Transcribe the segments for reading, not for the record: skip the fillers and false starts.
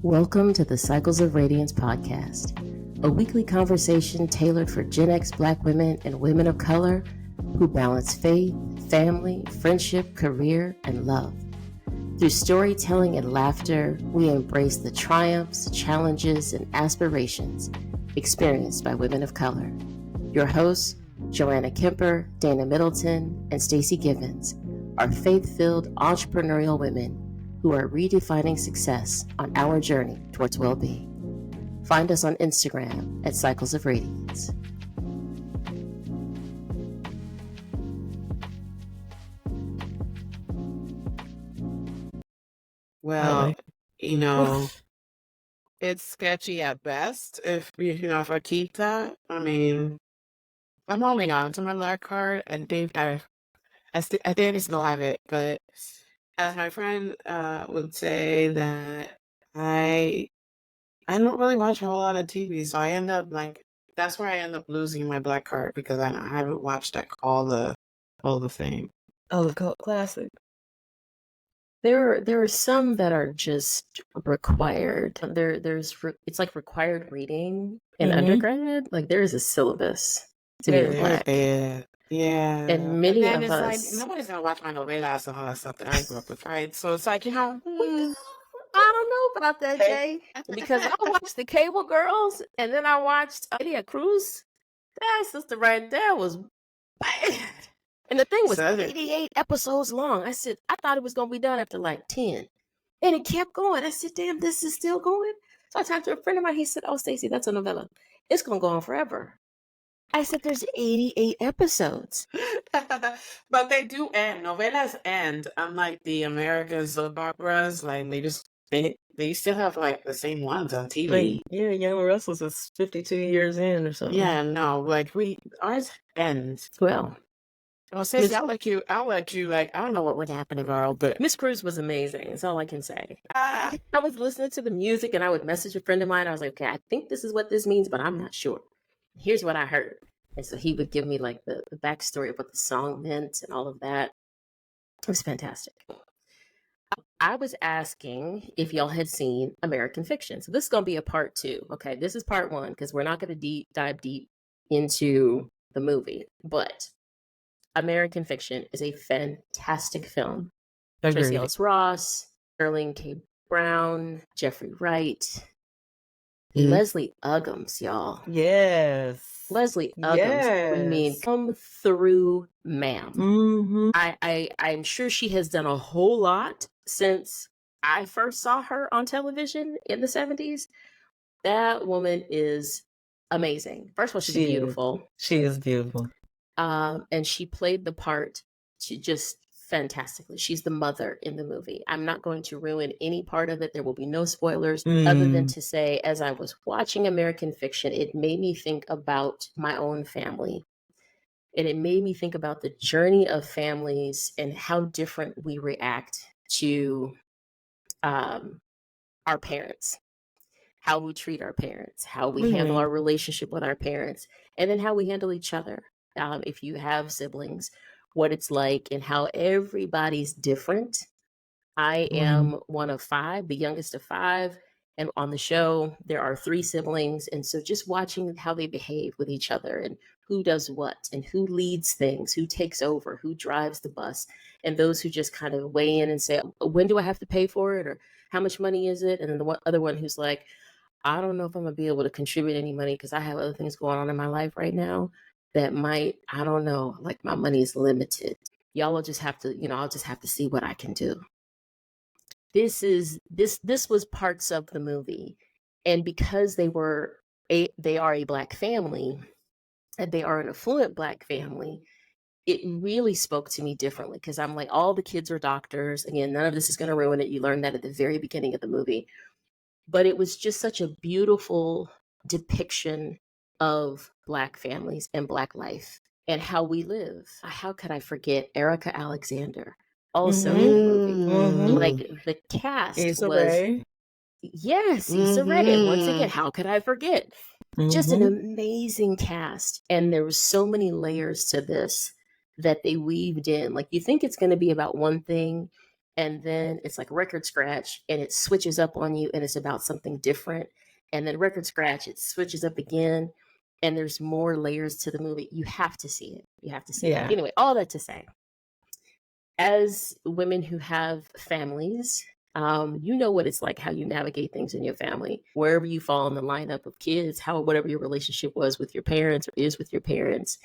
Welcome to the Cycles of Radiance podcast, a weekly conversation tailored for Gen X Black women and women of color who balance faith, family, friendship, career, and love. Through storytelling and laughter, we embrace the triumphs, challenges, and aspirations experienced by women of color. Your hosts, Joanna Kemper, Dana Middleton, and Stacey Givens, are faith-filled entrepreneurial women who are redefining success on our journey towards well-being. Find us on Instagram at Cycles of Radiance. Well, it's sketchy at best if if I keep that. I mean, I'm holding on to my black card and I think I still have it, but as my friend would say that I don't really watch a whole lot of TV, so I end up that's where I end up losing my black card because I haven't watched all the thing. Oh, the cult classic. There are some that are just required. It's like required reading in undergrad. Like there is a syllabus to be black. Yeah. And many then of it's us, like nobody's gonna watch my novelas and all that stuff that I grew up with, right? So it's like, I don't know about that, Jay. Because I watched the Cable Girls and then I watched Lydia Cruz. That sister right there was bad. And the thing was 88 episodes long. I thought it was going to be done after like 10. And it kept going. I said, damn, this is still going? So I talked to a friend of mine. He said, oh, Stacey, that's a novella. It's going to go on forever. I said, there's 88 episodes. But they do end. Novelas end. Unlike the American soap operas, like they still have like the same ones on TV. Like, yeah, Young Restless is 52 years in or something. Yeah, no, like ours ends. Well, Stacey, I'll let you, like, I don't know what would happen tomorrow, but Miss Cruz was amazing. That's all I can say. I was listening to the music and I would message a friend of mine. I was like, okay, I think this is what this means, but I'm not sure. Here's what I heard. And so he would give me like the backstory of what the song meant and all of that. It was fantastic. I was asking if y'all had seen American Fiction. So this is going to be a part 2. Okay, this is part 1 because we're not going to dive deep into the movie. But American Fiction is a fantastic film. Tracee Ellis Ross, Sterling K. Brown, Jeffrey Wright, Leslie Uggams, y'all. Yes. Leslie Uggams. Yes. I mean, come through, ma'am. Mm-hmm. I'm sure she has done a whole lot since I first saw her on television in the 70s. That woman is amazing. First of all, she's beautiful. She is beautiful. And she played the part just fantastically. She's the mother in the movie. I'm not going to ruin any part of it. There will be no spoilers other than to say, as I was watching American Fiction, it made me think about my own family. And it made me think about the journey of families and how different we react to our parents, how we treat our parents, how we handle our relationship with our parents, and then how we handle each other. If you have siblings, what it's like and how everybody's different. I am one of 5, the youngest of 5. And on the show, there are 3 siblings. And so just watching how they behave with each other and who does what and who leads things, who takes over, who drives the bus, and those who just kind of weigh in and say, when do I have to pay for it? Or how much money is it? And then the other one who's like, I don't know if I'm going to be able to contribute any money because I have other things going on in my life right now that might, I don't know, like my money is limited. Y'all will just have to, I'll just have to see what I can do. This was parts of the movie. And because they are a Black family and they are an affluent Black family, it really spoke to me differently because I'm like, all the kids are doctors. Again, none of this is going to ruin it. You learned that at the very beginning of the movie. But it was just such a beautiful depiction of Black families and Black life and how we live. How could I forget Erica Alexander? Also in the movie. Like the cast Issa Rae. Yes, Issa Rae. And once again, how could I forget? Just an amazing cast. And there was so many layers to this that they weaved in. Like you think it's going to be about one thing, and then it's like record scratch and it switches up on you and it's about something different, and then record scratch, it switches up again, and there's more layers to the movie. You have to see it. You have to see Yeah. it. Anyway, all that to say, as women who have families, you know what it's like, how you navigate things in your family, wherever you fall in the lineup of kids, how whatever your relationship was with your parents or is with your parents.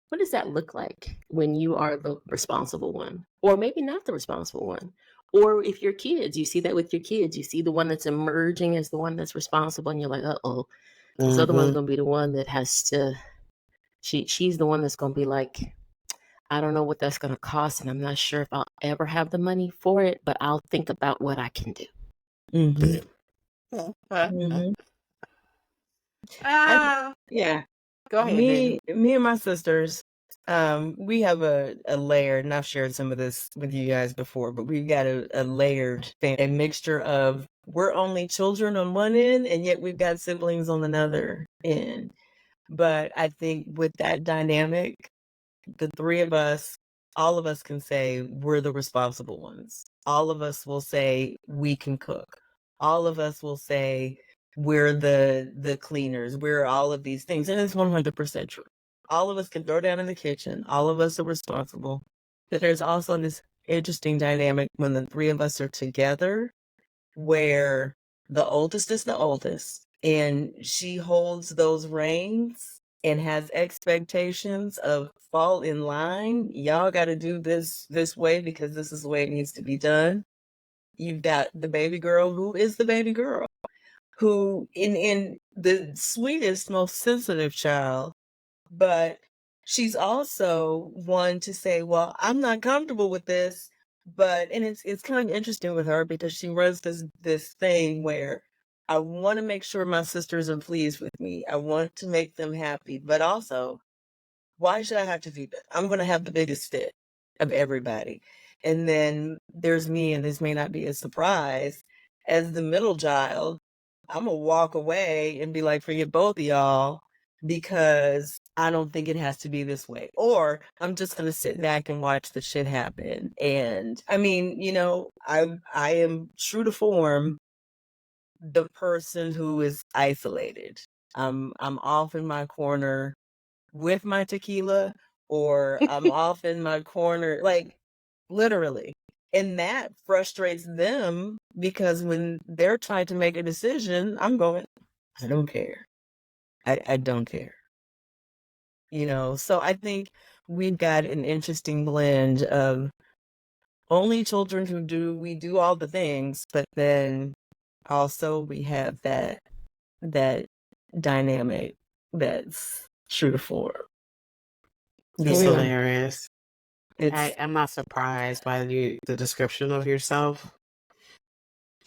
What does that look like when you are the responsible one, or maybe not the responsible one? Or if your kids, you see that with your kids, you see the one that's emerging as the one that's responsible, and you're like, oh, this other one's gonna be the one that has to. She's the one that's gonna be like, I don't know what that's gonna cost, and I'm not sure if I'll ever have the money for it, but I'll think about what I can do. Mm-hmm. Mm-hmm. Yeah. Go ahead. Me and my sisters, we have a layered, and I've shared some of this with you guys before, but we've got a layered thing, a mixture of we're only children on one end, and yet we've got siblings on another end. But I think with that dynamic, the three of us, all of us can say we're the responsible ones. All of us will say we can cook. All of us will say we're the cleaners. We're all of these things. And it's 100% true. All of us can throw down in the kitchen. All of us are responsible. But there's also this interesting dynamic when the three of us are together where the oldest is the oldest and she holds those reins and has expectations of fall in line. Y'all got to do this way because this is the way it needs to be done. You've got the baby girl who is the baby girl, who in the sweetest, most sensitive child, but she's also one to say, well, I'm not comfortable with this, but, and it's kind of interesting with her because she runs this thing where I want to make sure my sisters are pleased with me. I want to make them happy, but also, why should I have to do that? I'm going to have the biggest fit of everybody. And then there's me, and this may not be a surprise, as the middle child, I'm going to walk away and be like, forget both of y'all, because I don't think it has to be this way. Or I'm just going to sit back and watch the shit happen. And I mean, you know, I am true to form the person who is isolated. I'm off in my corner with my tequila, or I'm off in my corner, like literally. And that frustrates them because when they're trying to make a decision, I'm going, I don't care. I don't care. You know, so I think we've got an interesting blend of only children who we do all the things, but then also we have that dynamic that's true to form. It's Yeah. hilarious. It's I'm not surprised by the description of yourself.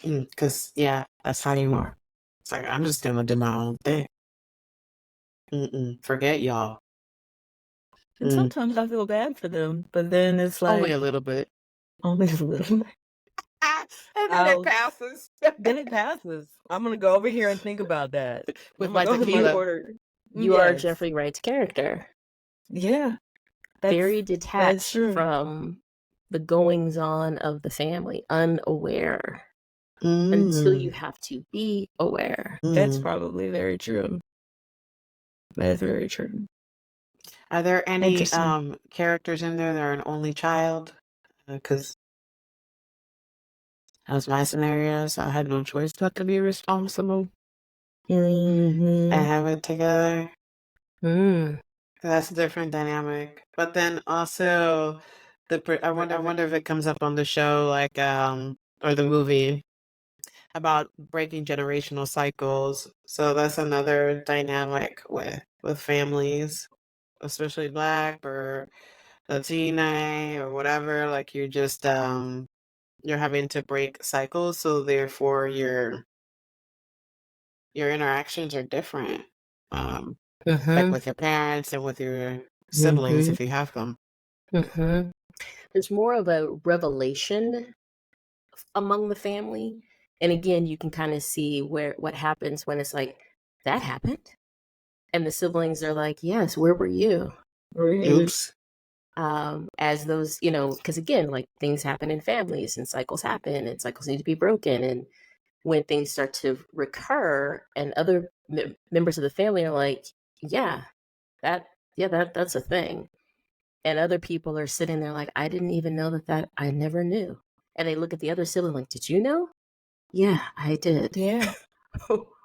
Because, yeah, that's how you are. It's like, I'm just going to do my own thing. Forget y'all. and sometimes I feel bad for them, but then it's like Only a little bit. only a little. And then I'll- it passes. Then it passes. I'm gonna go over here and think about that. With I'm my gonna go to tequila. order. You are Yes. Jeffrey Wright's character. Yeah. Very That's detached true. from the goings on of the family, unaware until you have to be aware. That's probably very true. That's very true. Are there any Interesting. characters in there that are an only child? Because that was my scenario, so I had no choice but to be responsible Mhm. and have it together. Mm. That's a different dynamic. But then also, I wonder if it comes up on the show, like or the movie, about breaking generational cycles. So that's another dynamic with families, especially Black or Latina or whatever. Like you're just you're having to break cycles, so therefore your interactions are different. Like Mhm. with your parents and with your siblings Mhm. if you have them. Mhm. There's more of a revelation among the family, and again, you can kind of see what happens when it's like that happened, and the siblings are like, "Yes, where were you?" Right. Oops. as those, because again, like things happen in families and cycles happen and cycles need to be broken. And when things start to recur and other members of the family are like, yeah, that's a thing. And other people are sitting there like, I didn't even know that I never knew. And they look at the other sibling like, did you know? Yeah, I did. Yeah.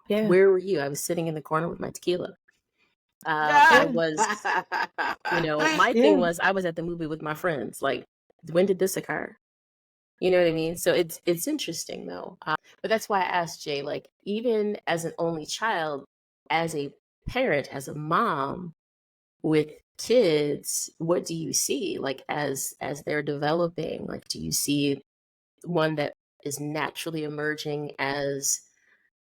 Yeah. Where were you? I was sitting in the corner with my tequila. I was, my thing was I was at the movie with my friends. Like, when did this occur? You know what I mean? So it's interesting though. But that's why I asked Jay, like, even as an only child, as a parent, as a mom with kids, what do you see? Like as they're developing, like, do you see one that is naturally emerging as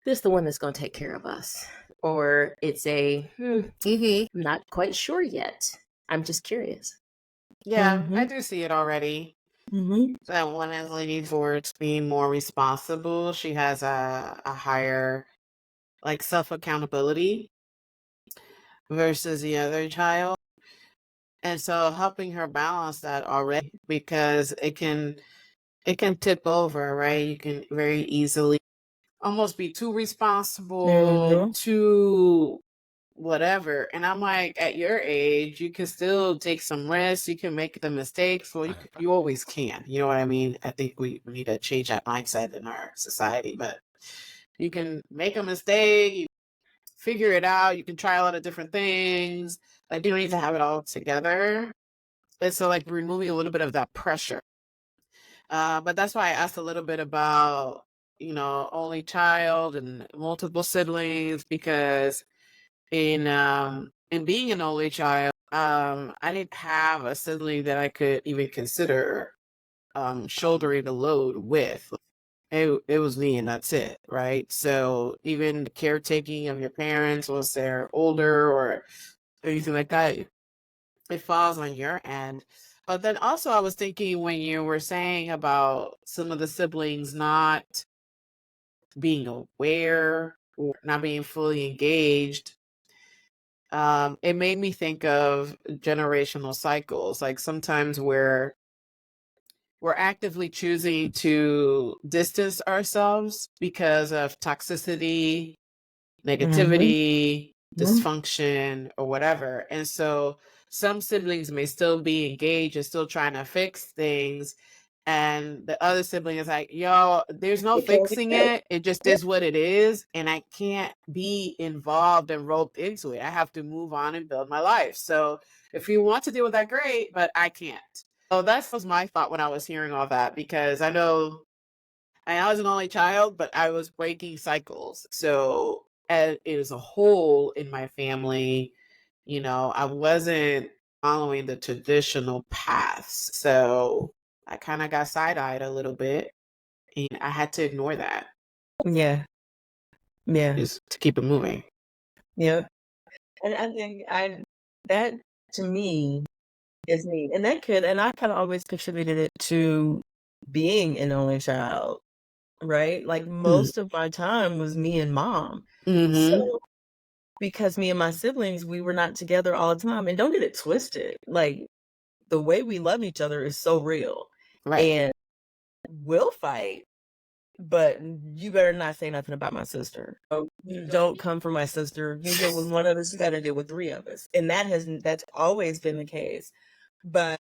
this the one that's going to take care of us? Or it's I'm not quite sure yet. I'm just curious. Yeah, I do see it already. That one is leaning towards being more responsible. She has a higher like self-accountability versus the other child. And so helping her balance that already, because it can tip over, right? You can very easily almost be too responsible, too whatever. And I'm like, at your age, you can still take some risks. You can make the mistakes. Well, you always can. You know what I mean? I think we need to change that mindset in our society. But you can make a mistake. You figure it out. You can try a lot of different things. Like, you don't need to have it all together. And so, like, removing a little bit of that pressure. But that's why I asked a little bit about, only child and multiple siblings, because in being an only child, I didn't have a sibling that I could even consider shouldering the load with. It was me and that's it, right? So even the caretaking of your parents once they're older or anything like that, it falls on your end. But then also I was thinking when you were saying about some of the siblings not being aware or not being fully engaged, it made me think of generational cycles. Like sometimes we're actively choosing to distance ourselves because of toxicity, negativity, dysfunction, or whatever. And so some siblings may still be engaged and still trying to fix things. And the other sibling is like, yo, there's no fixing it. It just is what it is. And I can't be involved and roped into it. I have to move on and build my life. So if you want to deal with that, great, but I can't. So that was my thought when I was hearing all that, because I know I was an only child, but I was breaking cycles. So as a whole in my family, I wasn't following the traditional paths. So I kind of got side-eyed a little bit, and I had to ignore that. Yeah. Just to keep it moving. Yeah. And I think that to me is neat. And I kind of always contributed it to being an only child, right? Like most of my time was me and mom. So because me and my siblings, we were not together all the time. And don't get it twisted. Like the way we love each other is so real. Right. And we'll fight, but you better not say nothing about my sister. Don't come for my sister. You deal with one of us, you gotta deal with three of us. And that's always been the case. But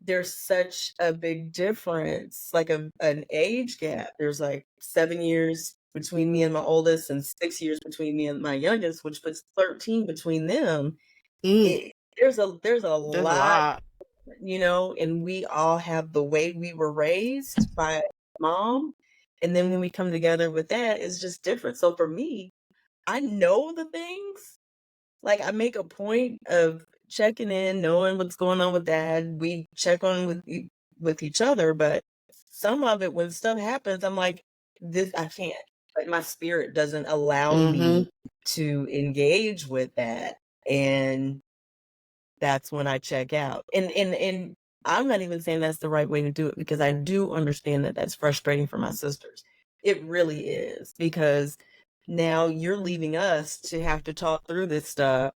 there's such a big difference, like an age gap. There's like 7 years between me and my oldest and 6 years between me and my youngest, which puts 13 between them. There's a lot, and we all have the way we were raised by mom. And then when we come together with that, it's just different. So for me, I know the things. Like I make a point of checking in, knowing what's going on with dad. We check on with each other, but some of it, when stuff happens, I'm like, this I can't. Like my spirit doesn't allow me to engage with that, and that's when I check out. And I'm not even saying that's the right way to do it, because I do understand that that's frustrating for my sisters. It really is, because now you're leaving us to have to talk through this stuff.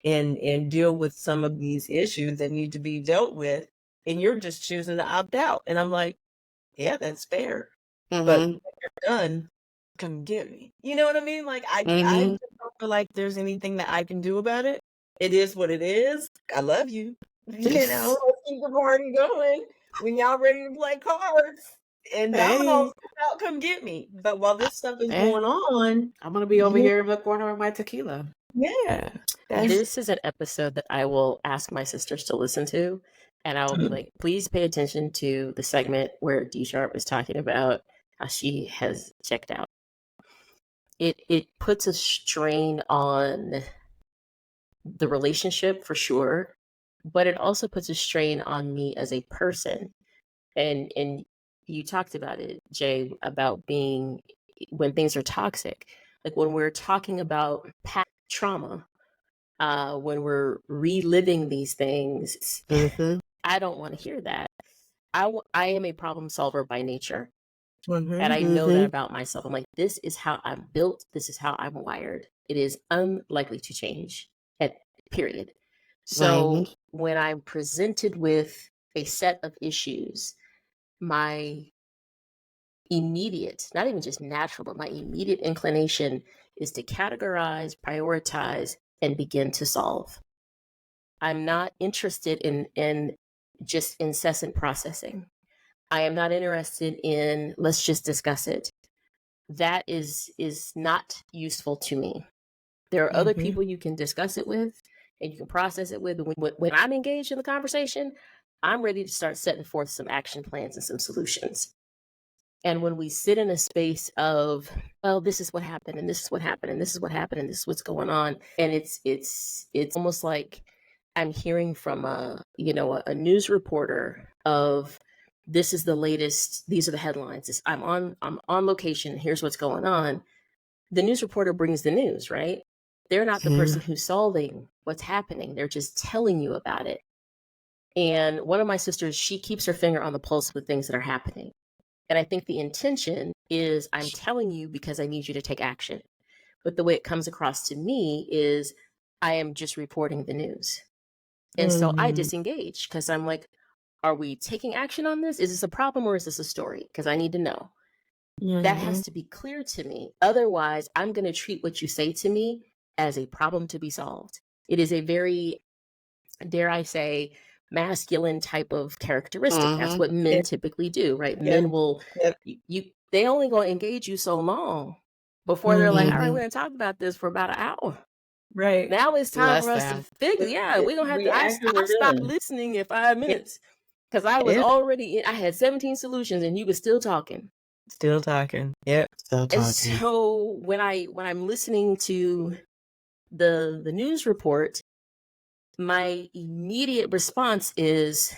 and deal with some of these issues that need to be dealt with, and you're just choosing to opt out. And I'm like, yeah, that's fair. But Mm-hmm. when you're done, come get me. You know what I mean? Like I Mm-hmm. just don't feel like there's anything that I can do about it. It is what it is. I love you. You know, let's keep the party going. When y'all ready to play cards and dominoes, come get me. But while this stuff is going on, I'm gonna be over you- here in the corner with my tequila. yeah, that's This is an episode that I will ask my sisters to listen to. And I will be like, please pay attention to the segment where D Sharp is talking about how she has checked out. It puts a strain on the relationship for sure, but it also puts a strain on me as a person. And you talked about it, Jay, about being when things are toxic, like when we're talking about past trauma, when we're reliving these things. Mm-hmm. I don't want to hear that. I am a problem solver by nature. Mhm. And I know that about myself. I'm like, this is how I'm built. This is how I'm wired. It is unlikely to change, period. So Right. when I'm presented with a set of issues, my immediate, not even just natural, but my immediate inclination is to categorize, prioritize, and begin to solve. I'm not interested in just incessant processing. I am not interested in let's just discuss it. That is not useful to me. There are other Mhm. people you can discuss it with and you can process it with. When I'm engaged in the conversation, I'm ready to start setting forth some action plans and some solutions. And when we sit in a space of, well, this is what happened, and this is what happened, and this is what happened, and this is what's going on, and it's almost like I'm hearing from a news reporter of this is the latest, these are the headlines. I'm on location, here's what's going on. The news reporter brings the news, right? They're not the person who's solving what's happening. They're just telling you about it. And one of my sisters, she keeps her finger on the pulse with things that are happening. And I think the intention is I'm telling you because I need you to take action. But the way it comes across to me is I am just reporting the news. And so I disengage because I'm like, are we taking action on this? Is this a problem or is this a story? Because I need to know. That has to be clear to me. Otherwise, I'm going to treat what you say to me as a problem to be solved. It is a very, dare I say, masculine type of characteristic. That's what men typically do, right? Yeah. Men will, Yep. they only going to engage you so long before they're like, all right, we're going to talk about this for about an hour. Right. Now it's time Less for us than. to figure. Yeah, we're going to have to, I stopped listening in 5 minutes because I was already, I had 17 solutions and you were still talking. Still talking. Yep. Still And talking. so when I'm listening to the news report, my immediate response is,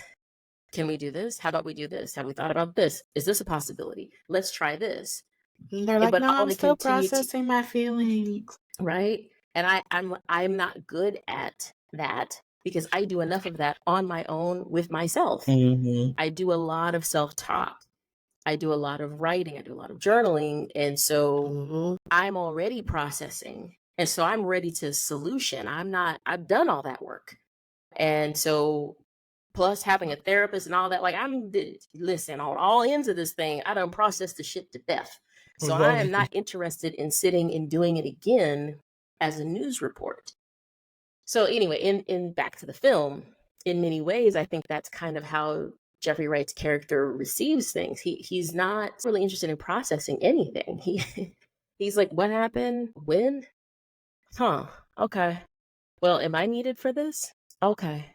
can we do this? How about we do this? Have we thought about this? Is this a possibility? Let's try this. They're like, But no, I I'm only still continue to- processing my feelings. Right? And I'm not good at that because I do enough of that on my own with myself. I do a lot of self-talk. I do a lot of writing. I do a lot of journaling. And so I'm already processing. And so I'm ready to solution. I've done all that work. And so plus having a therapist and all that, like listen, on all ends of this thing, I done processed the shit to death. So I am not interested in sitting and doing it again as a news report. So anyway, in back to the film, in many ways, I think that's kind of how Jeffrey Wright's character receives things. He's not really interested in processing anything. He's like, what happened? When? Huh. Okay. Well, am I needed for this? Okay.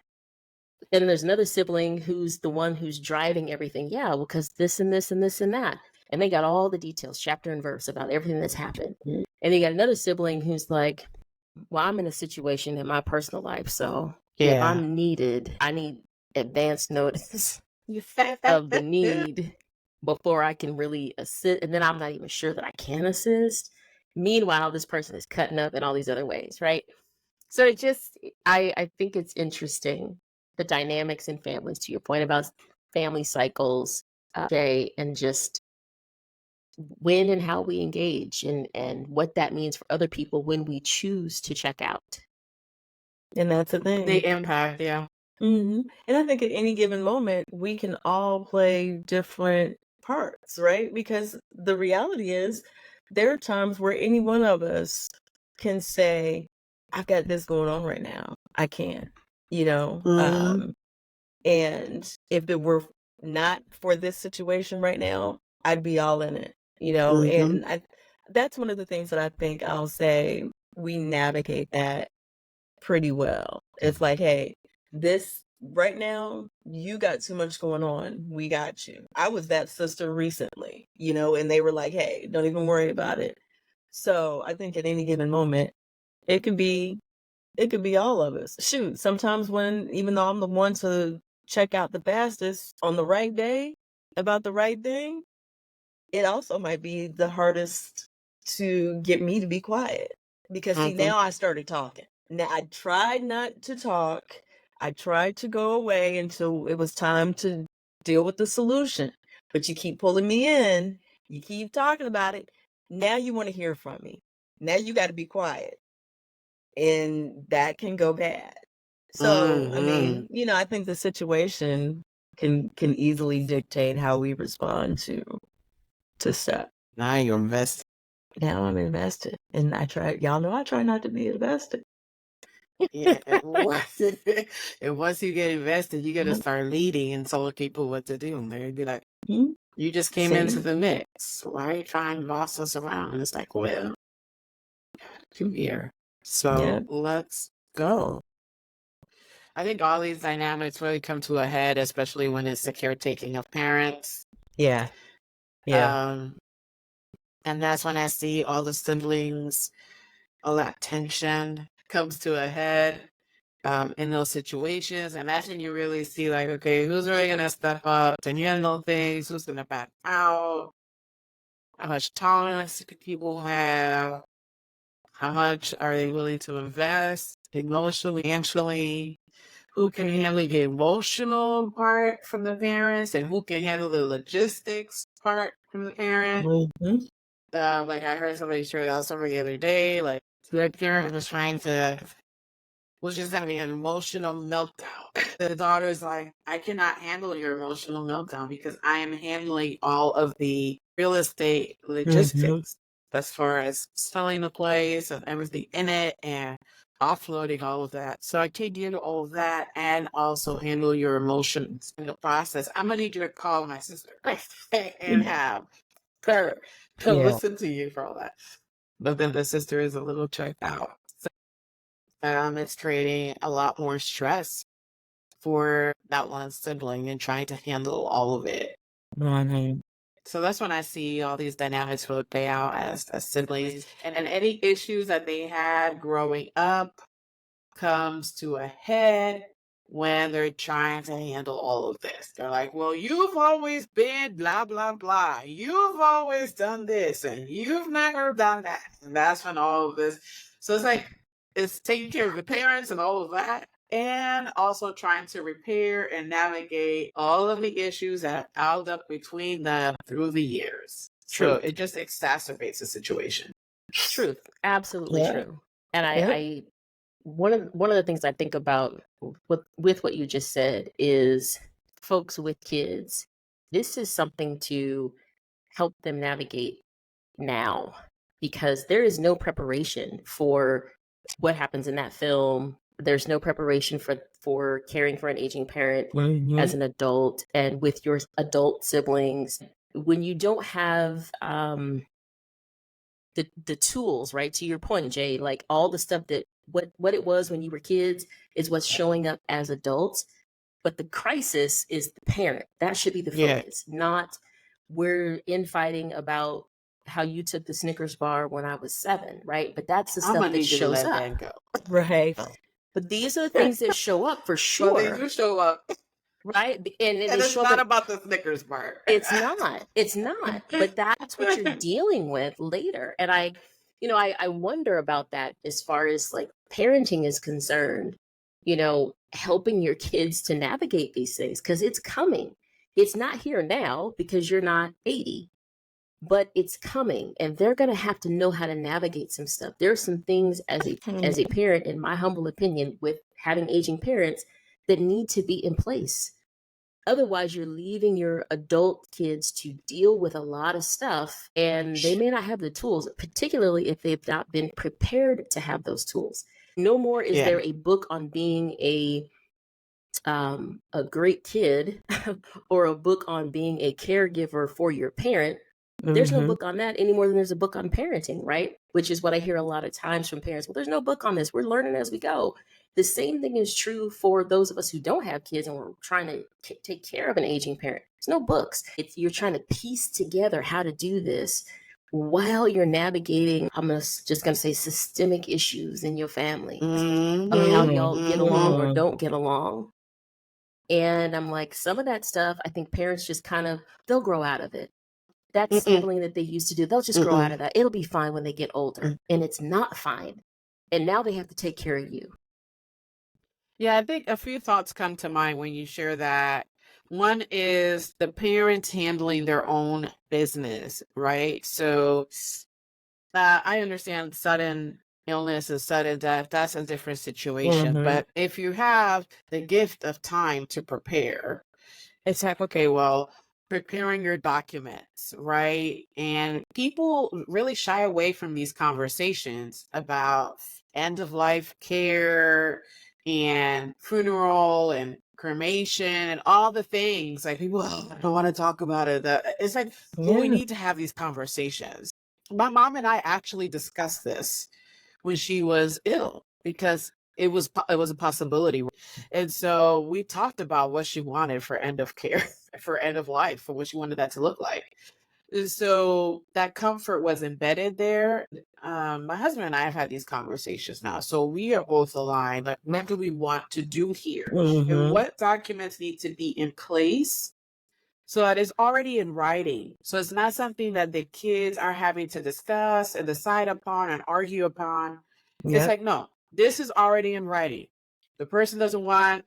And then there's another sibling who's the one who's driving everything. Yeah, well, because this and this and this and that. And they got all the details, chapter and verse about everything that's happened. And you got another sibling who's like, well, I'm in a situation in my personal life. So if I'm needed, I need advance notice of the need before I can really assist. And then I'm not even sure that I can assist. Meanwhile, this person is cutting up in all these other ways, right? So it just, I think it's interesting, the dynamics in families, to your point about family cycles, Jay, and just when and how we engage and what that means for other people when we choose to check out. And that's the thing. The impact, yeah. And I think at any given moment, we can all play different parts, right? Because the reality is, there are times where any one of us can say, I've got this going on right now. I can't, you know? And if it were not for this situation right now, I'd be all in it, you know? And that's one of the things that I think I'll say we navigate that pretty well. It's like, hey, this right now, you got too much going on. We got you. I was that sister recently, you know, and they were like, hey, don't even worry about it. So I think at any given moment, it could be all of us. Shoot, sometimes when, even though I'm the one to check out the fastest on the right day about the right thing, it also might be the hardest to get me to be quiet. Because see, now I started talking. Now I tried not to talk. I tried to go away until it was time to deal with the solution. But you keep pulling me in. You keep talking about it. Now you want to hear from me. Now you got to be quiet. And that can go bad. So, I mean, you know, I think the situation can easily dictate how we respond to stuff. Now you're invested. Now I'm invested. And y'all know I try not to be invested. Yeah. And once you get invested, you got to start leading and telling people what to do. And they'd be like, you just came into the mix. Why are you trying to boss us around? And it's like, well, come here. So let's go. I think all these dynamics really come to a head, especially when it's the caretaking of parents. Yeah. And that's when I see all the siblings, all that tension comes to a head in those situations. And that's when you really see, like, okay, who's really going to step up and handle things? Who's going to back out? How much tolerance do people have? How much are they willing to invest emotionally, financially? Who can handle the emotional part from the parents, and who can handle the logistics part from the parent? Like I heard somebody share that story the other day. Like the parent was just having an emotional meltdown. The daughter's like, I cannot handle your emotional meltdown because I am handling all of the real estate logistics as far as selling the place and everything in it and offloading all of that. So I can't handle all of that and also handle your emotions in the process. I'm gonna need you to call my sister and have her to listen to you for all that. But then the sister is a little checked out. So, it's creating a lot more stress for that one sibling and trying to handle all of it. So that's when I see all these dynamics will play out as siblings, and any issues that they had growing up comes to a head when they're trying to handle all of this. They're like, well, you've always been blah, blah, blah. You've always done this and you've never done that. And that's when all of this. So it's like, it's taking care of the parents and all of that, and also trying to repair and navigate all of the issues that piled up between them through the years. So it just exacerbates the situation. Truth. Absolutely true. And I one of the things I think about with what you just said is folks with kids. This is something to help them navigate now, because there is no preparation for what happens in that film. There's no preparation for caring for an aging parent as an adult and with your adult siblings. When you don't have the tools, right? To your point, Jay, like all the stuff that what it was when you were kids is what's showing up as adults. But the crisis is the parent. That should be the focus, not we're infighting about how you took the Snickers bar when I was 7, right? But that's the stuff that shows up. Right. But these are the things that show up for sure. Well, they do show up. Right? And it's not about the Snickers bar. It's not. It's not. But that's what you're dealing with later. And I wonder about that as far as like parenting is concerned, helping your kids to navigate these things, because it's coming. It's not here now because you're not 80. but it's coming, and they're going to have to know how to navigate some stuff. There are some things as a parent, in my humble opinion, with having aging parents, that need to be in place. Otherwise, you're leaving your adult kids to deal with a lot of stuff, and they may not have the tools, particularly if they've not been prepared to have those tools. No more is Yeah. there a book on being a great kid or a book on being a caregiver for your parent. There's no book on that any more than there's a book on parenting, right? Which is what I hear a lot of times from parents. Well, there's no book on this. We're learning as we go. The same thing is true for those of us who don't have kids and we're trying to take care of an aging parent. There's no books. You're trying to piece together how to do this while you're navigating, I'm just going to say, systemic issues in your family of how y'all get along or don't get along. And I'm like, some of that stuff, I think parents just they'll grow out of it. That's something that they used to do. They'll just grow out of that. It'll be fine when they get older. And it's not fine. And now they have to take care of you. Yeah, I think a few thoughts come to mind when you share that. One is the parents handling their own business, right? So I understand sudden illness and sudden death, that's a different situation. But if you have the gift of time to prepare, it's like, okay, well, preparing your documents, right? And people really shy away from these conversations about end of life care and funeral and cremation and all the things. Like people, I don't want to talk about it. It's like, well, we need to have these conversations. My mom and I actually discussed this when she was ill because it was a possibility. And so we talked about what she wanted for end of care, for end of life, for what she wanted that to look like. And so that comfort was embedded there. My husband and I have had these conversations now. So we are both aligned. Like, what do we want to do here? And what documents need to be in place so that it's already in writing. So it's not something that the kids are having to discuss and decide upon and argue upon. It's like, no, this is already in writing. The person doesn't want,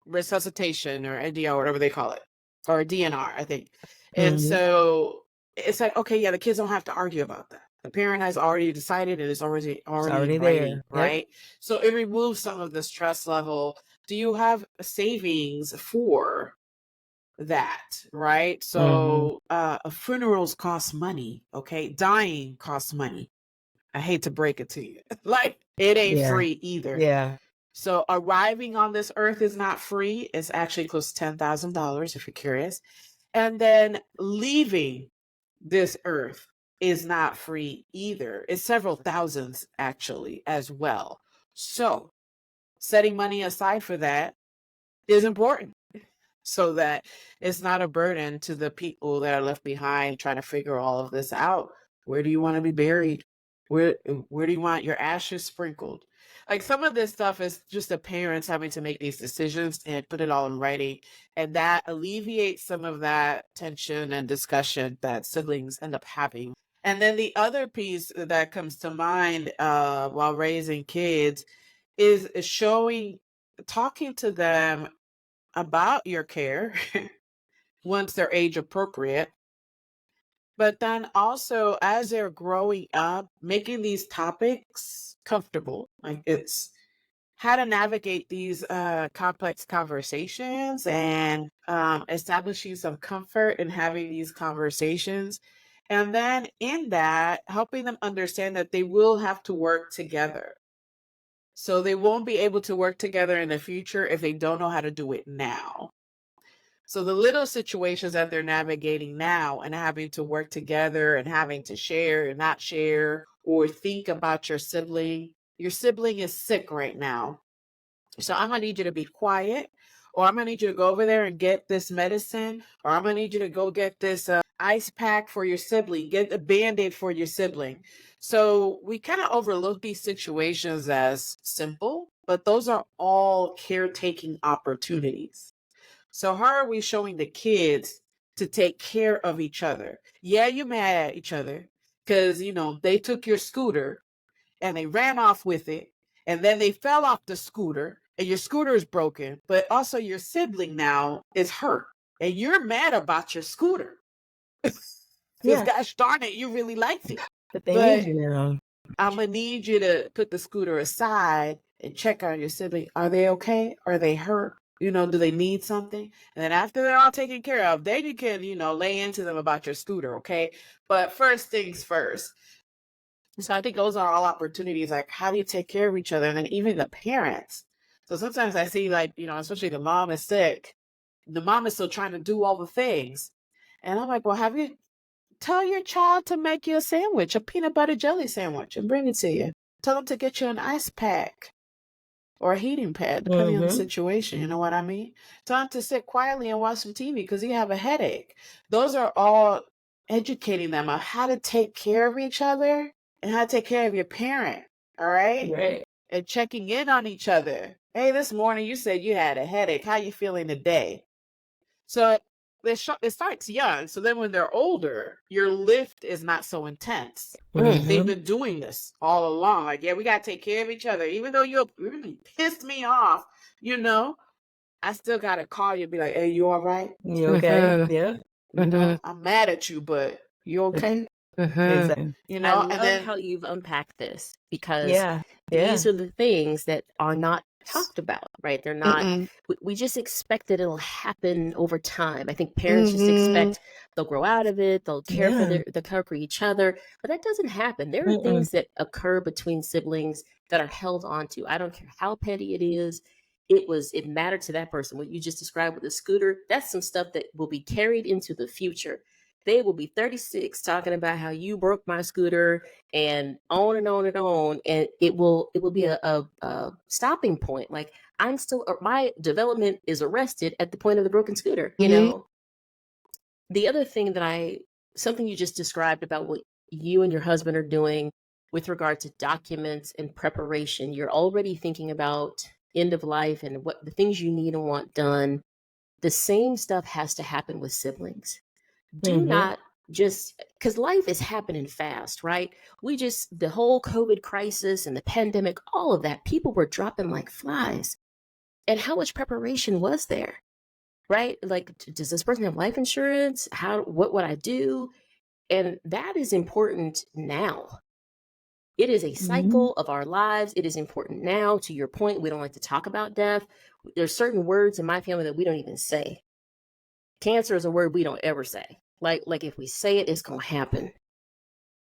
resuscitation or NDR, whatever they call it, or DNR, I think. And so it's like, okay, yeah, the kids don't have to argue about that. The parent has already decided and it's already in writing, there. right? So it removes some of the stress level. Do you have savings for that, right? So funerals cost money, okay? Dying costs money. I hate to break it to you. Like, it ain't free either. Yeah. So arriving on this earth is not free. It's actually close to $10,000 if you're curious. And then leaving this earth is not free either. It's several thousands actually as well. So setting money aside for that is important so that it's not a burden to the people that are left behind trying to figure all of this out. Where do you want to be buried? Where do you want your ashes sprinkled? Like, some of this stuff is just the parents having to make these decisions and put it all in writing. And that alleviates some of that tension and discussion that siblings end up having. And then the other piece that comes to mind while raising kids is talking to them about your care once they're age appropriate. But then also, as they're growing up, making these topics comfortable. Like, it's how to navigate these complex conversations and establishing some comfort in having these conversations. And then in that, helping them understand that they will have to work together. So they won't be able to work together in the future if they don't know how to do it now. So the little situations that they're navigating now and having to work together and having to share and not share, or think about your sibling is sick right now. So I'm going to need you to be quiet, or I'm going to need you to go over there and get this medicine, or I'm going to need you to go get this ice pack for your sibling, get a Band-Aid for your sibling. So we kind of overlook these situations as simple, but those are all caretaking opportunities. So how are we showing the kids to take care of each other? Yeah, you're mad at each other because, they took your scooter and they ran off with it, and then they fell off the scooter and your scooter is broken, but also your sibling now is hurt and you're mad about your scooter. Because Yeah, gosh darn it, you really liked it. but they But need you now. I'm gonna need you to put the scooter aside and check on your sibling. Are they okay? Are they hurt? You know, do they need something? And then after they're all taken care of, then you can, you know, lay into them about your scooter, okay? But first things first. So I think those are all opportunities. Like, how do you take care of each other? And then even the parents. So sometimes I see, like, you know, especially the mom is sick. The mom is still trying to do all the things. And I'm like, well, have you tell your child to make you a sandwich, a peanut butter jelly sandwich, and bring it to you. Tell them to get you an ice pack or a heating pad, depending on the Mm-hmm. situation. You know what I mean? Tell them to sit quietly and watch some TV because you have a headache. Those are all educating them on how to take care of each other and how to take care of your parent. All right? Right. And checking in on each other. Hey, this morning you said you had a headache. How you feeling today? So it starts young. So then when they're older, your lift is not so intense. They've Mm-hmm. been doing this all along. Like, yeah, we got to take care of each other. Even though you really pissed me off, you know, I still got to call you and be like, hey, you all right? You okay? Yeah. You know, I'm mad at you, but you okay? Exactly. You I know, love and then, how you've unpacked this because Yeah. Yeah. these are the things that are not talked about, right? They're not, mm-mm, we just expect that it'll happen over time. I think parents just mhm, expect they'll grow out of it, they'll care for Yeah. they'll care for each other, but that doesn't happen. There are Mm-mm. things that occur between siblings that are held onto. I don't care how petty it is. It mattered to that person. What you just described with the scooter, that's some stuff that will be carried into the future. They will be 36 talking about how you broke my scooter and on and on and on, and it will be a stopping point. Like, I'm still my development is arrested at the point of the broken scooter, you mhm, know. The other thing that I something you just described about what you and your husband are doing with regard to documents and preparation, you're already thinking about end of life and what the things you need and want done. The same stuff has to happen with siblings. Do Mm-hmm. not just because life is happening fast, right? The whole COVID crisis and the pandemic, all of that, people were dropping like flies. And how much preparation was there, right? Like, does this person have life insurance? What would I do? And that is important now. It is a Mm-hmm. cycle of our lives. It is important now. To your point, we don't like to talk about death. There's certain words in my family that we don't even say. Cancer is a word we don't ever say. Like if we say it, it's gonna happen.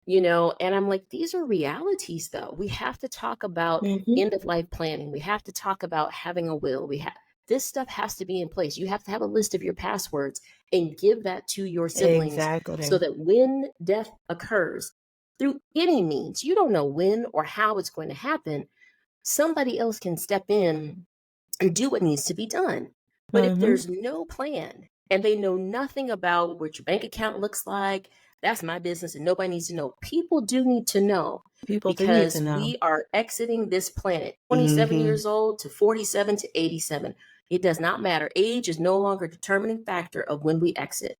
You know, and I'm like, these are realities though. We have to talk about Mm-hmm. end of life planning. We have to talk about having a will. This stuff has to be in place. You have to have a list of your passwords and give that to your siblings Exactly. so that when death occurs through any means, you don't know when or how it's going to happen, somebody else can step in and do what needs to be done. But if Mm-hmm. there's no plan and they know nothing about what your bank account looks like, that's my business and nobody needs to know. People do need to know People do need because to know. we are exiting this planet 27 mhm. years old to 47 to 87. It does not matter. Age is no longer a determining factor of when we exit.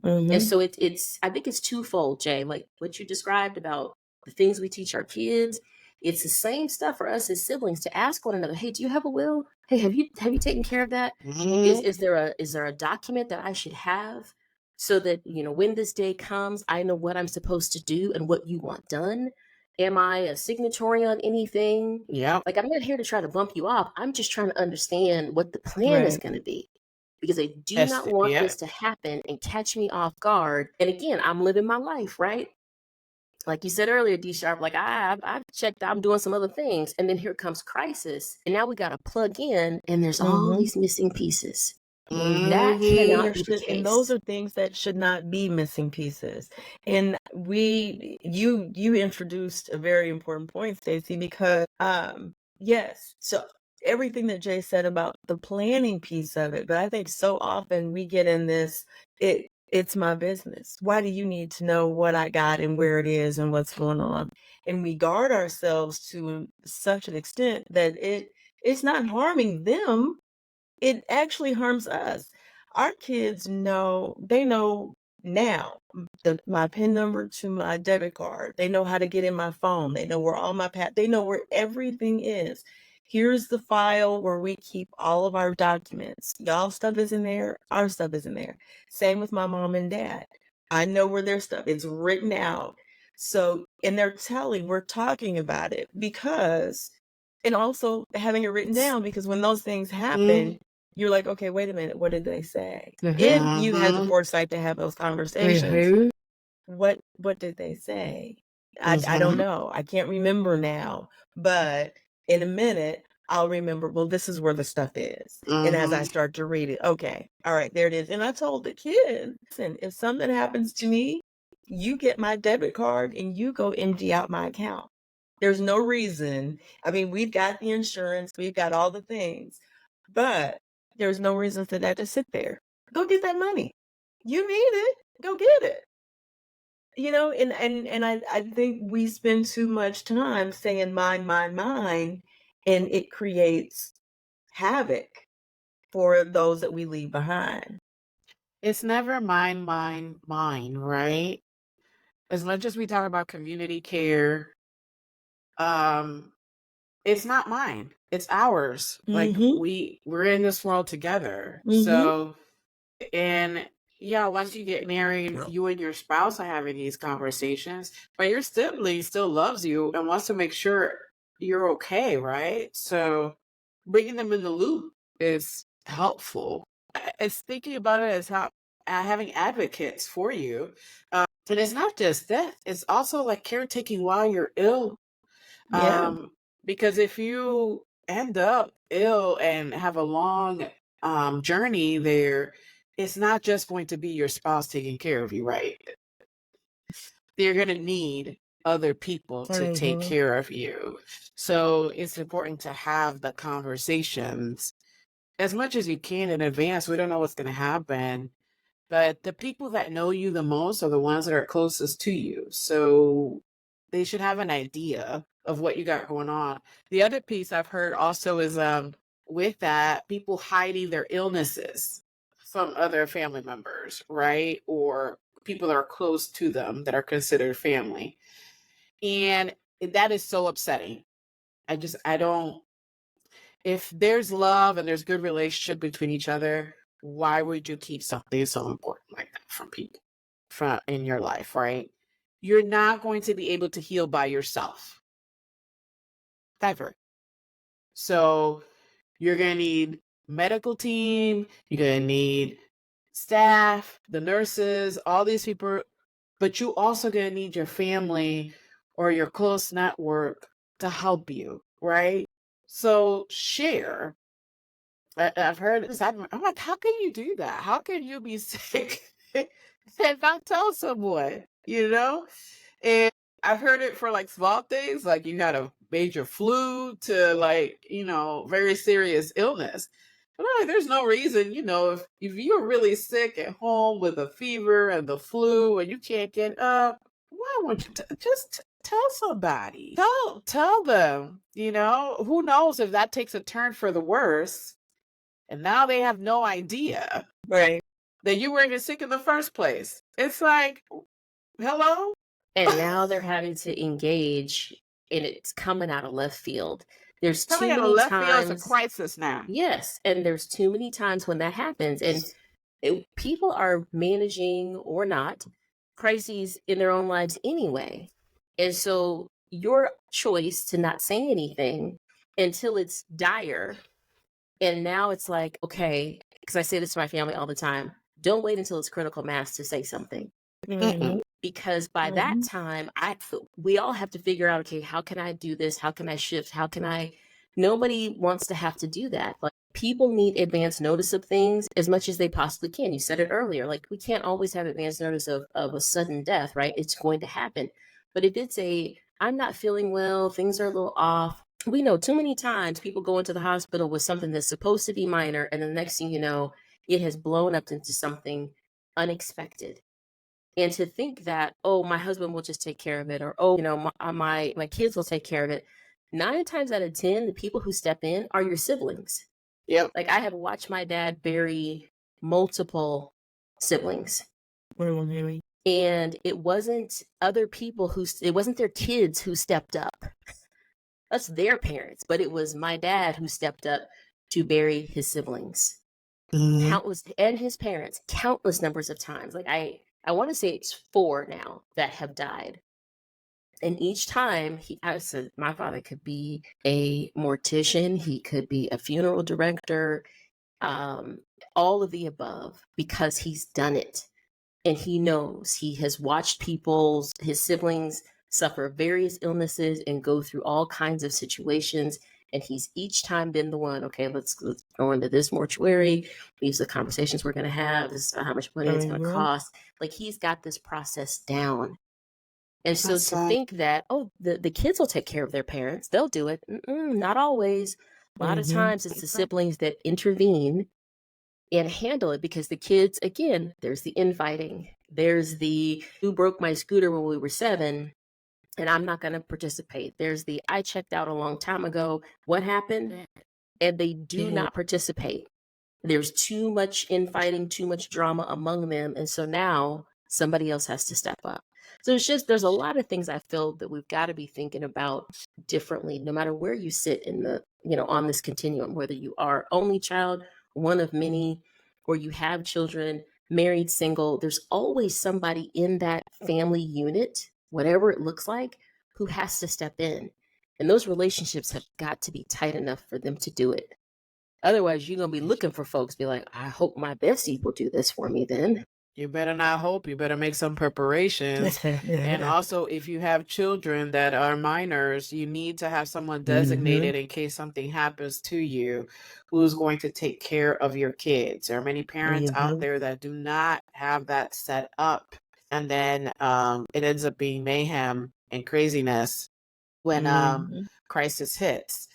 Mm-hmm. And so I think it's twofold, Jay. Like what you described about the things we teach our kids, it's the same stuff for us as siblings to ask one another, hey, do you have a will? Hey, have you taken care of that? Mhm. Is there a document that I should have so that, you know, when this day comes, I know what I'm supposed to do and what you want done? Am I a signatory on anything? Yep. Like, I'm not here to try to bump you off. I'm just trying to understand what the plan is Right. going to be because I do That's not it. want Yeah. this to happen and catch me off guard. And again, I'm living my life, right? Like you said earlier, D Sharp, like I've checked, I'm doing some other things. And then here comes crisis. And now we got to plug in and there's all Mm-hmm. these missing pieces. Mm-hmm. That Mhm. cannot be the And those case. are things that should not be missing pieces. And you introduced a very important point, Stacey, because yes, so everything that Jay said about the planning piece of it, but I think so often we get in this, it's my business. Why do you need to know what I got and where it is and what's going on? And we guard ourselves to such an extent that it's not harming them, it actually harms us. Our kids know, they know now my PIN number to my debit card. They know how to get in my phone. They know where all my they know where everything is. Here's the file where we keep all of our documents. Y'all stuff is in there, our stuff is in there. Same with my mom and dad. I know where their stuff is written out. So, and we're talking about it because, and also having it written down because when those things happen, you're like, okay, wait a minute, what did they say? If you had the foresight to have those conversations, what did they say? I don't know. I can't remember now, but in a minute, I'll remember, well, this is where the stuff is. And as I start to read it, okay, all right, there it is. And I told the kids, listen, if something happens to me, you get my debit card and you go empty out my account. There's no reason. I mean, we've got the insurance, we've got all the things, but there's no reason for that to sit there. Go get that money. You need it. Go get it. You know, and I think we spend too much time saying mine, and it creates havoc for those that we leave behind. It's never mine, right? As much as we talk about community care, it's not mine. It's ours. Like we're in this world together. So, and yeah, once you get married, you and your spouse are having these conversations, but your sibling still loves you and wants to make sure you're okay, right? So bringing them in the loop is helpful. It's thinking about it as how having advocates for you. And it's not just that, it's also like caretaking while you're ill. Yeah. Because if you end up ill and have a long journey there, it's not just going to be your spouse taking care of you, right? They're going to need other people to take care of you. So it's important to have the conversations as much as you can in advance. We don't know what's going to happen, but the people that know you the most are the ones that are closest to you. So they should have an idea of what you got going on. The other piece I've heard also is with that, people hiding their illnesses from other family members, right? Or people that are close to them that are considered family. And that is so upsetting. I don't, if there's love and there's good relationship between each other, why would you keep something so important like that from people in your life, right? You're not going to be able to heal by yourself. Ever. So you're going to need medical team, you're going to need staff, the nurses, all these people, but you also going to need your family or your close network to help you, right? So share. I've heard this. I'm like, how can you do that? How can you be sick and not tell someone, you know? And I've heard it for like small things, like you had a major flu to like, very serious illness. But I'm like, there's no reason, if you're really sick at home with a fever and the flu and you can't get up, why won't you just tell somebody? Tell them, who knows if that takes a turn for the worse. And now they have no idea, Right. that you were even sick in the first place. It's like, hello? And now they're having to engage, and it's coming out of left field. There's too Coming out of many left field is times. a crisis now. Yes, and there's too many times when that happens, and people are managing or not crises in their own lives anyway. And so your choice to not say anything until it's dire, and now it's like, okay, because I say this to my family all the time, don't wait until it's critical mass to say something. Because by that time, we all have to figure out, okay, how can I do this? How can I shift? Nobody wants to have to do that. Like, people need advance notice of things as much as they possibly can. You said it earlier, like, we can't always have advance notice of a sudden death, right? It's going to happen. But if it's I'm not feeling well, things are a little off, we know too many times people go into the hospital with something that's supposed to be minor, and the next thing you know, it has blown up into something unexpected. And to think that, oh, my husband will just take care of it, or, oh, my kids will take care of it. 9 times out of 10, the people who step in are your siblings. Yep. Like, I have watched my dad bury multiple siblings. And it wasn't other people it wasn't their kids who stepped up. That's their parents. But it was my dad who stepped up to bury his siblings. Countless, and his parents, countless numbers of times. Like, I want to say it's 4 now that have died. And each time I said, my father could be a mortician, he could be a funeral director, um, all of the above, because he's done it. And he knows, he has watched his siblings suffer various illnesses and go through all kinds of situations. And he's each time been the one, okay, let's go into this mortuary. These are the conversations we're going to have. This is how much money it's going to cost. Like, he's got this process down. And so That's to sad. think that, the kids will take care of their parents, they'll do it. Not always. A lot of times it's the siblings that intervene and handle it, because the kids, again, there's the infighting. There's the, who broke my scooter when we were 7 and I'm not going to participate. There's the, I checked out a long time ago. What happened? And they do not participate. There's too much infighting, too much drama among them. And so now somebody else has to step up. So it's just, there's a lot of things I feel that we've got to be thinking about differently, no matter where you sit in the, on this continuum, whether you are only child, one of many, or you have children, married, single, there's always somebody in that family unit, whatever it looks like, who has to step in. And those relationships have got to be tight enough for them to do it. Otherwise, you're going to be looking for folks, be like, I hope my bestie will do this for me then. You better not hope. You better make some preparations. And also, if you have children that are minors, you need to have someone designated in case something happens to you, who's going to take care of your kids. There are many parents out there that do not have that set up. And then it ends up being mayhem and craziness when crisis hits.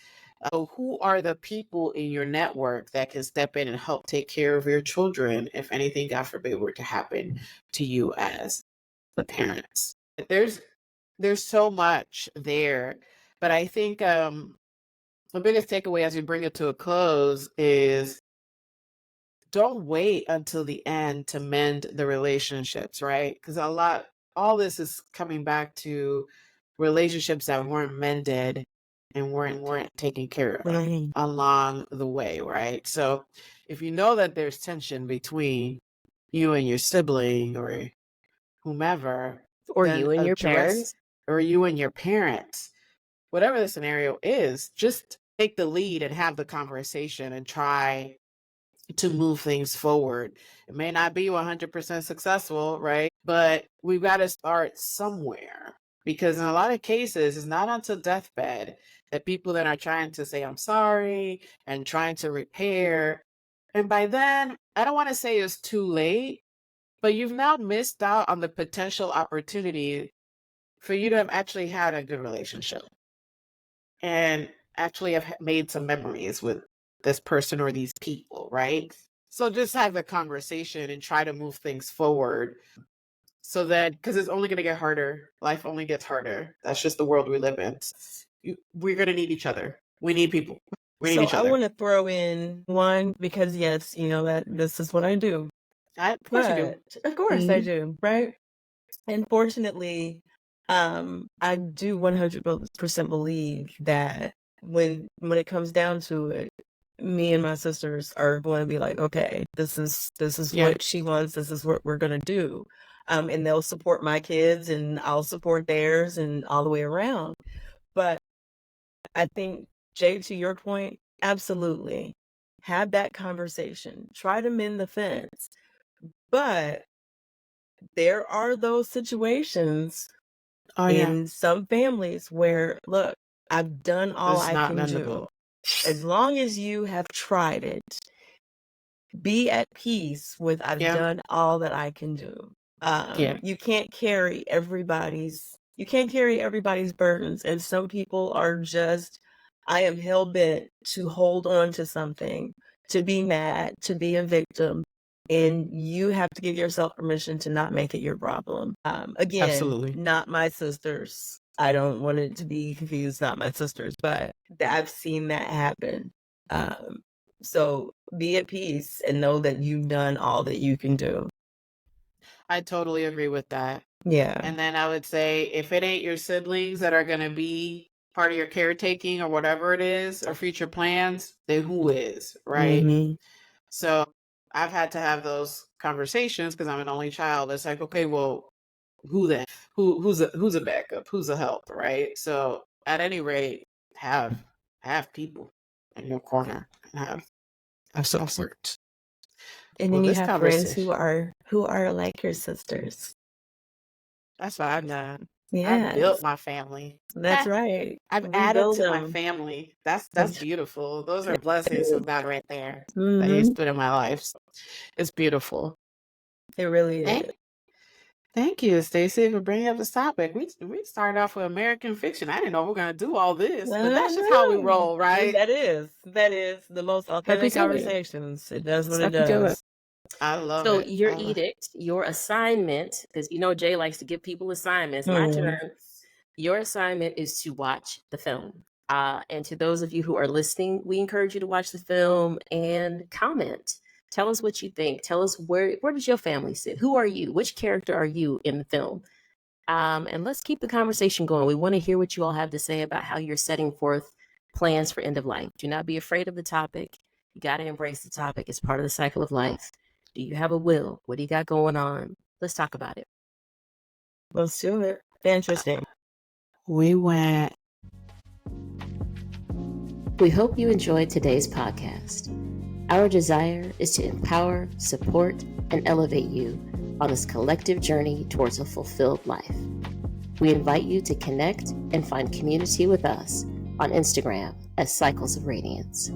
So who are the people in your network that can step in and help take care of your children if anything, God forbid, were to happen to you as the parents? There's so much there, but I think the biggest takeaway as we bring it to a close is, don't wait until the end to mend the relationships, right? Because all this is coming back to relationships that weren't mended and weren't taken care of along the way, right? So if you know that there's tension between you and your sibling or whomever, or you and your parents, or you and your parents, whatever the scenario is, just take the lead and have the conversation and try to move things forward. It may not be 100% successful, right? But we've got to start somewhere, because in a lot of cases, it's not until deathbed that people that are trying to say, I'm sorry, and trying to repair. And by then, I don't want to say it's too late, but you've now missed out on the potential opportunity for you to have actually had a good relationship and actually have made some memories with this person or these people, right? So just have the conversation and try to move things forward, so that, because it's only going to get harder. Life only gets harder. That's just the world we live in. We're going to need each other. We need people. We need each other. I want to throw in one, because yes, that this is what I do. Of course you do. Of course I do, right? Unfortunately, I do 100% believe that when it comes down to it, me and my sisters are going to be like, okay, this is what she wants. This is what we're going to do. And they'll support my kids and I'll support theirs and all the way around. But I think, Jay, to your point, absolutely. Have that conversation. Try to mend the fence. But there are those situations in some families where, look, I've done all I can do. As long as you have tried it, be at peace with, I've done all that I can do. You can't carry everybody's burdens. And some people are just, I am hell-bent to hold on to something, to be mad, to be a victim. And you have to give yourself permission to not make it your problem. Again, Absolutely. Not my sisters. I don't want it to be confused, not my sisters, but I've seen that happen. So be at peace and know that you've done all that you can do. I totally agree with that. Yeah. And then I would say, if it ain't your siblings that are going to be part of your caretaking or whatever it is, or future plans, then who is, right? So I've had to have those conversations because I'm an only child. It's like, okay, well, who then? Who's a backup? Who's a help? Right. So at any rate, have people in your corner and have support. And Well, then you this have friends conversation, who are like your sisters. that's what I've done. I've Yes, built my family. that's right. I've We added build to my them. family. That's That's beautiful. Those are blessings from God right there that hmm He's put in my life. So it's beautiful. It really is. Thank you, Stacey, for bringing up this topic. We started off with American fiction. I didn't know we were gonna do all this, but that's just how we roll, right? That is the most authentic Happy to. conversations. It does what it Happy to. does. I love So it. your I love- edict, your assignment, because Jay likes to give people assignments. My Hmm. turn. Your assignment is to watch the film. And to those of you who are listening, we encourage you to watch the film and comment. Tell us what you think. Tell us where does your family sit? Who are you? Which character are you in the film? And let's keep the conversation going. We want to hear what you all have to say about how you're setting forth plans for end of life. Do not be afraid of the topic. You got to embrace the topic. It's part of the cycle of life. Do you have a will? What do you got going on? Let's talk about it. Let's do it. Interesting. We went. We hope you enjoyed today's podcast. Our desire is to empower, support, and elevate you on this collective journey towards a fulfilled life. We invite you to connect and find community with us on Instagram as Cycles of Radiance.